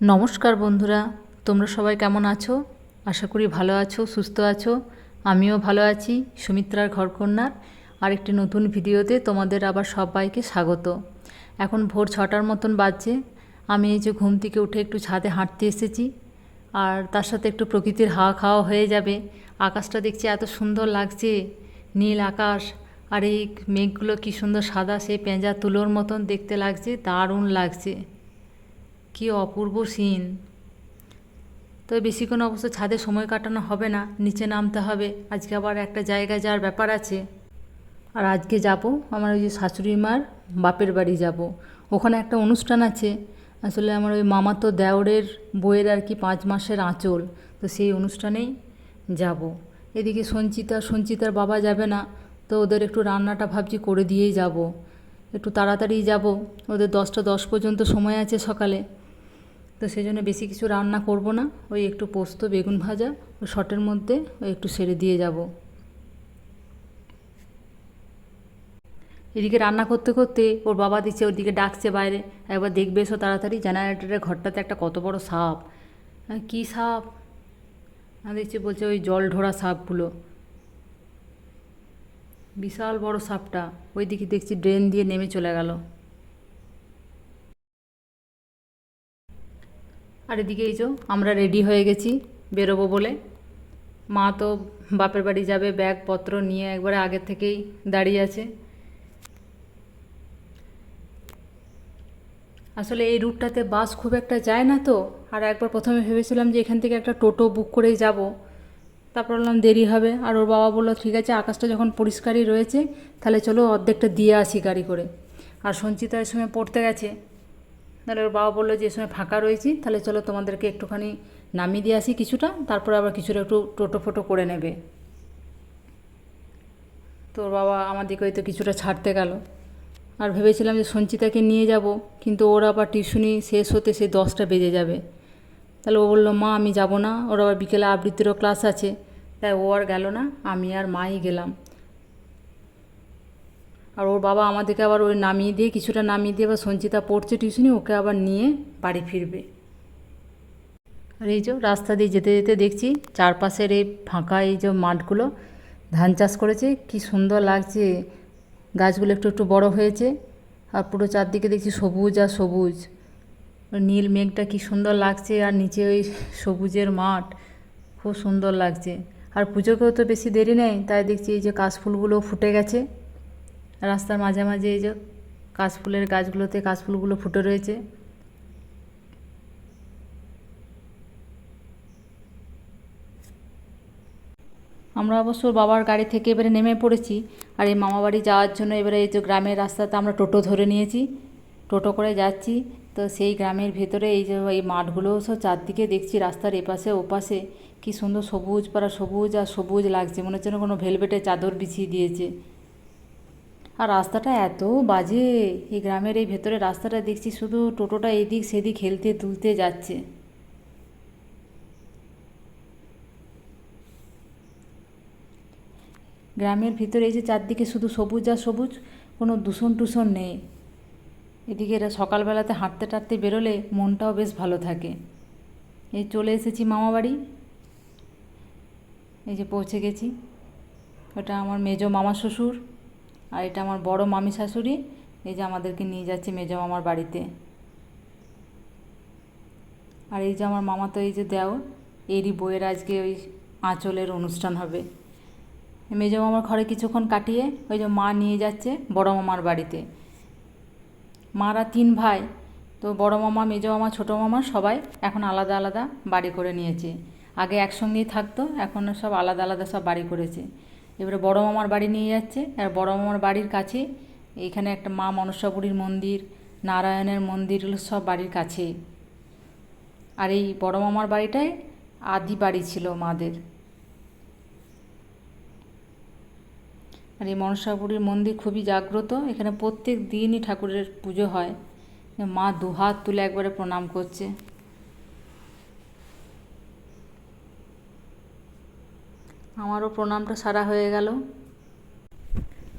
নমস্কার বন্ধুরা, তোমরা সবাই কেমন আছো? আশা করি ভালো আছো, সুস্থ আছো। আমিও ভালো আছি। সুমিত্রার ঘরকন্যার আরেকটি নতুন ভিডিওতে তোমাদের আবার সবাইকে স্বাগত। এখন ভোর 6টার মতন বাজছে। আমি এই যে ঘুম থেকে উঠে একটু ছাদে হাঁটতে এসেছি, আর তার সাথে একটু প্রকৃতির হাওয়া খাওয়া হয়ে যাবে। আকাশটা দেখছি এত সুন্দর লাগছে, নীল আকাশ, আর এই মেঘগুলো কী সুন্দর সাদা, সেই পেঁজা তুলোর মতন দেখতে লাগছে, দারুণ লাগছে। কি অপূর্ব সিন। তো বেশিক্ষণ অবশ্য ছাদে সময় কাটানো হবে না, নিচে নামতে হবে। আজকে আবার একটা জায়গায় যাওয়ার ব্যাপার আছে। আর আজকে যাব আমার ওই যে শাশুড়ি মার বাপের বাড়ি যাব। ওখানে একটা অনুষ্ঠান আছে। আসলে আমার ওই মামাতো দেওরের বইয়ের আর কি 5 মাসের আঁচল, তো সেই অনুষ্ঠানেই যাব। এদিকে সঞ্চিতার বাবা যাবে না, তো ওদের একটু রান্নাটা ভাবছি করে দিয়েই যাব। একটু তাড়াতাড়ি যাব, ওদের 10টা 10 পর্যন্ত সময় আছে সকালে। তো সেই জন্য বেশি কিছু রান্না করব না, ওই একটু পোস্ত বেগুন ভাজা ওই শর্টের মধ্যে ওই একটু সেরে দিয়ে যাব। এদিকে রান্না করতে করতে ওর বাবা দিচ্ছে, ওদিকে ডাকছে বাইরে, একবার দেখবে এসো তাড়াতাড়ি, জেনারেটরের ঘরটাতে একটা কত বড় সাপ। কী সাপ? দেখছি বলছে ওই জল ঢোড়া সাপগুলো, বিশাল বড় সাপটা। ওই দিকে দেখছি ড্রেন দিয়ে নেমে চলে গেল। আর এদিকে এই যে আমরা রেডি হয়ে গেছি বেরোবো বলে। মা তো বাপের বাড়ি যাবে, ব্যাগপত্র নিয়ে একবারে আগের থেকেই দাঁড়িয়ে আছে। আসলে এই রুটটাতে বাস খুব একটা যায় না তো, আর একবার প্রথমে ভেবেছিলাম যে এখান থেকে একটা টোটো বুক করেই যাব, তারপর বললাম দেরি হবে। আর ওর বাবা বললো ঠিক আছে, আকাশটা যখন পরিষ্কারই রয়েছে তাহলে চলো অর্ধেকটা দিয়ে আসি গাড়ি করে। আর সঞ্চিতা এর সময় পড়তে গেছে, তাহলে ওর বাবা বললো যে এ সময় ফাঁকা রয়েছি, তাহলে চলো তোমাদেরকে একটুখানি নামিয়ে দিয়ে আসি কিছুটা, তারপরে আবার কিছুটা একটু টোটো ফোটো করে নেবে। তো ওর বাবা আমাদেরকে হয়তো কিছুটা ছাড়তে গেল। আর ভেবেছিলাম যে সঞ্চিতাকে নিয়ে যাব, কিন্তু ওর আবার টিউশনি শেষ হতে সে 10টা বেজে যাবে। তাহলে ও বললো মা আমি যাব না, ওর আবার বিকেলে আবৃত্তিরও ক্লাস আছে। তাই ও আর গেল না, আমি আর মাই গেলাম। আর ওর বাবা আমাদেরকে আবার ওই নামিয়ে দিয়ে কিছুটা নামিয়ে দিয়ে আবার সঞ্চিতা পড়ছে টিউশনি, ওকে আবার নিয়ে বাড়ি ফিরবে। আর এই যে রাস্তা দিয়ে যেতে যেতে দেখছি চারপাশের এই ফাঁকা এই যে মাঠগুলো ধান চাষ করেছে, কি সুন্দর লাগছে। গাছগুলো একটু একটু বড় হয়েছে, আর পুরো চারদিকে দেখছি সবুজ আর সবুজ। নীল মেঘটা কি সুন্দর লাগছে, আর নিচে ওই সবুজের মাঠ, খুব সুন্দর লাগছে। আর পুজোকেও তো বেশি দেরি নেই, তাই দেখছি এই যে কাশফুলগুলো ফুটে গেছে। রাস্তার মাঝে মাঝে এই যে কাশফুলের গাছগুলোতে কাশফুলগুলো ফুটে রয়েছে। আমরা অবশ্য বাবার গাড়ি থেকে এবারে নেমে পড়েছি, আর এই মামাবাড়ি যাওয়ার জন্য এবারে এই যে গ্রামের রাস্তাতে আমরা টোটো ধরে নিয়েছি, টোটো করে যাচ্ছি। তো সেই গ্রামের ভেতরে এই যে এই মাঠগুলো সব চারদিকে দেখছি, রাস্তার এপাশে ওপাশে কি সুন্দর সবুজ পাড়া, সবুজ আর সবুজ লাগছে, মনে হচ্ছে না কোনো ভেলভেটের চাদর বিছিয়ে দিয়েছে। আর রাস্তাটা এত বাজে, এই গ্রামের এই ভেতরে রাস্তাটা দেখছি শুধু টোটোটা এদিক সেদিক হেলতে তুলতে যাচ্ছে। গ্রামের ভিতরে এই যে চারদিকে শুধু সবুজ আর সবুজ, কোনো দূষণ টুষণ নেই। এদিকে এরা সকালবেলাতে হাঁটতে টাটতে বেরোলে মনটাও বেশ ভালো থাকে। এই চলে এসেছি মামাবাড়ি, এই যে পৌঁছে গেছি। ওটা আমার মেজো মামা শ্বশুর, আর এটা আমার বড় মামি শাশুড়ি। এই যে আমাদেরকে নিয়ে যাচ্ছে মেজো মামার বাড়িতে। আর এই যে আমার মামা তো এই যে দেওর, এরই বইয়ের আজকে ওই আঁচলের অনুষ্ঠান হবে। মেজো মামার ঘরে কিছুক্ষণ কাটিয়ে ওই যে মা নিয়ে যাচ্ছে বড় মামার বাড়িতে। মারা 3 ভাই, তো বড় মামা মেজো মামা ছোটো মামা সবাই এখন আলাদা আলাদা বাড়ি করে নিয়েছে। আগে একসঙ্গেই থাকতো, এখন সব আলাদা আলাদা সব বাড়ি করেছে। এবারে বড় মামার বাড়ি নিয়ে যাচ্ছে, আর বড় মামার বাড়ির কাছে এইখানে একটা মা মনসাপুরীর মন্দির, নারায়ণের মন্দির, এগুলো সব বাড়ির কাছেই। আর এই বড় মামার বাড়িটায় আদি বাড়ি ছিল মাদের। আর এই মনসাপুরীর মন্দির খুবই জাগ্রত, এখানে প্রত্যেক দিনই ঠাকুরের পুজো হয়। মা দুহাত তুলে একবারে প্রণাম করছে। আমারও প্রণামটা সারা হয়ে গেল।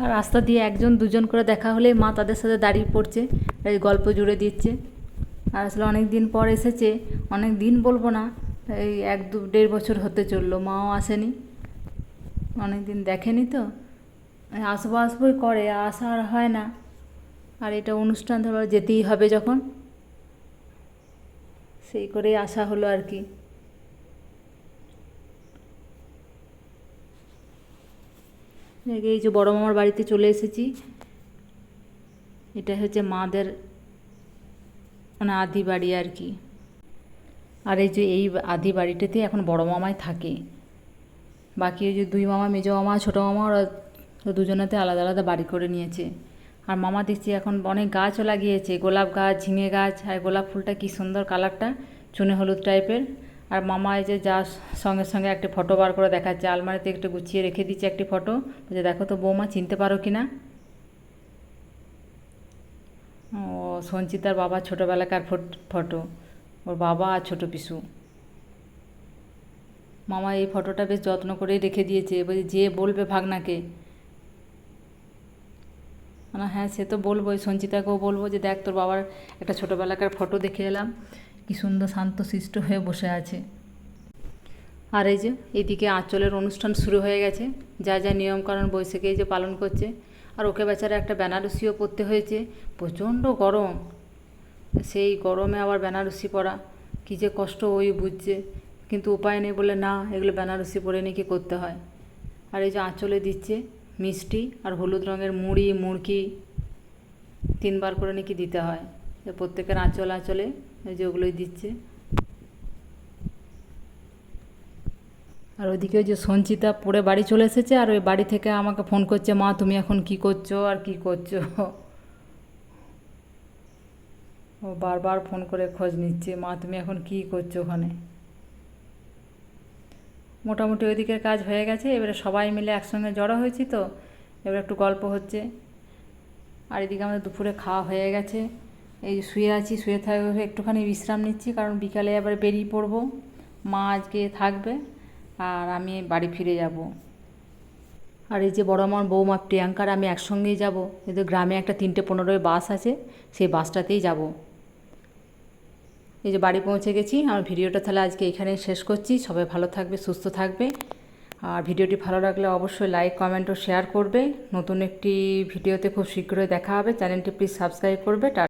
আর রাস্তা দিয়ে একজন দুজন করে দেখা হলে মা তাদের সাথে দাঁড়িয়ে পড়ছে, এই গল্প জুড়ে দিচ্ছে। আর আসলে অনেক দিন পর এসেছে, অনেক দিন বলবো না, এই 1-2-1.5 বছর হতে চললো, মাও আসেনি, অনেক দিন দেখেনি তো, আসবো আসবোই করে, আসা আর হয় না। আর এটা অনুষ্ঠান ধরো যেতেই হবে যখন, সেই করেই আসা হলো আর কি। এই যে বড় মামার বাড়িতে চলে এসেছি, এটা হচ্ছে মাদের মানে আদি বাড়ি আর কি। আর এই যে এই আদি বাড়িটাতে এখন বড় মামাই থাকে, বাকি ওই যে 2 মামা, মেজো মামা, ছোটো মামা, ওরা দুজনেতে আলাদা আলাদা বাড়ি করে নিয়েছে। আর মামা দেখছি এখন অনেক গাছও লাগিয়েছে, গোলাপ গাছ, ঝিঙে গাছ, আর গোলাপ ফুলটা কি সুন্দর কালারটা, চুনে হলুদ টাইপের। আর মামা এই যে যার সঙ্গে সঙ্গে একটা ফটো বার করে দেখাচ্ছে, আলমারিতে একটু গুছিয়ে রেখে দিচ্ছে একটি ফটো, যে দেখো তো বৌমা চিনতে পারো কি না। ও সঞ্চিতার বাবা ছোটোবেলাকার ফটো, ওর বাবা আর ছোটো পিসু। মামা এই ফটোটা বেশ যত্ন করেই রেখে দিয়েছে, বলছে যে বলবে ভাগনাকে, না হ্যাঁ সে তো বলবোই, সঞ্চিতাকেও বলবো যে দেখ তোর বাবার একটা ছোটোবেলাকার ফটো দেখে এলাম, কি সুন্দর শান্ত শিষ্ট হয়ে বসে আছে। আর এই যে এদিকে আঁচলের অনুষ্ঠান শুরু হয়ে গেছে, যা যা নিয়মকানুন বৈশাখে এই যে পালন করছে। আর ওকে বেচারা একটা বেনারসিও পরতে হয়েছে, প্রচণ্ড গরম, সেই গরমে আবার বেনারসি পরা কী যে কষ্ট ওই বুঝছে, কিন্তু উপায় নেই বলে না, এগুলো বেনারসি পরে নাকি করতে হয়। আর এই যে আঁচলে দিচ্ছে মিষ্টি আর হলুদ রঙের মুড়ি মুড়কি 3 বার করে নাকি দিতে হয়, প্রত্যেকের আঁচলে এই যে ওগুলোই দিচ্ছে। আর ওইদিকে ওই যে সঞ্চিতা পড়ে বাড়ি চলে এসেছে, আর ওই বাড়ি থেকে আমাকে ফোন করছে, মা তুমি এখন কি করছো আর কি করছো, ও বারবার ফোন করে খোঁজ নিচ্ছে, মা তুমি এখন কি করছো ওখানে। মোটামুটি ওইদিকের কাজ হয়ে গেছে, এবারে সবাই মিলে একসঙ্গে জড়ো হয়েছি তো, এবার একটু গল্প হচ্ছে। আর এদিকে আমাদের দুপুরে খাওয়া হয়ে গেছে, এই যে শুয়ে আছি, শুয়ে থাকবে একটুখানি বিশ্রাম নিচ্ছি, কারণ বিকালে আবার বেরিয়ে পড়বো, মা আজকে থাকবে আর আমি বাড়ি ফিরে যাব। আর এই যে বড় আমার বৌমা প্রিয়াঙ্কার আমি একসঙ্গেই যাব, এদের গ্রামে একটা 3:15 বাস আছে, সেই বাসটাতেই যাব। এই যে বাড়ি পৌঁছে গেছি, আমার ভিডিওটা তাহলে আজকে এখানেই শেষ করছি। সবাই ভালো থাকবে, সুস্থ থাকবে, আর ভিডিওটি ভালো লাগলে অবশ্যই লাইক, কমেন্ট ও শেয়ার করবে। নতুন একটি ভিডিওতে খুব শীঘ্রই দেখা হবে, চ্যানেলটি প্লিজ সাবস্ক্রাইব করবে।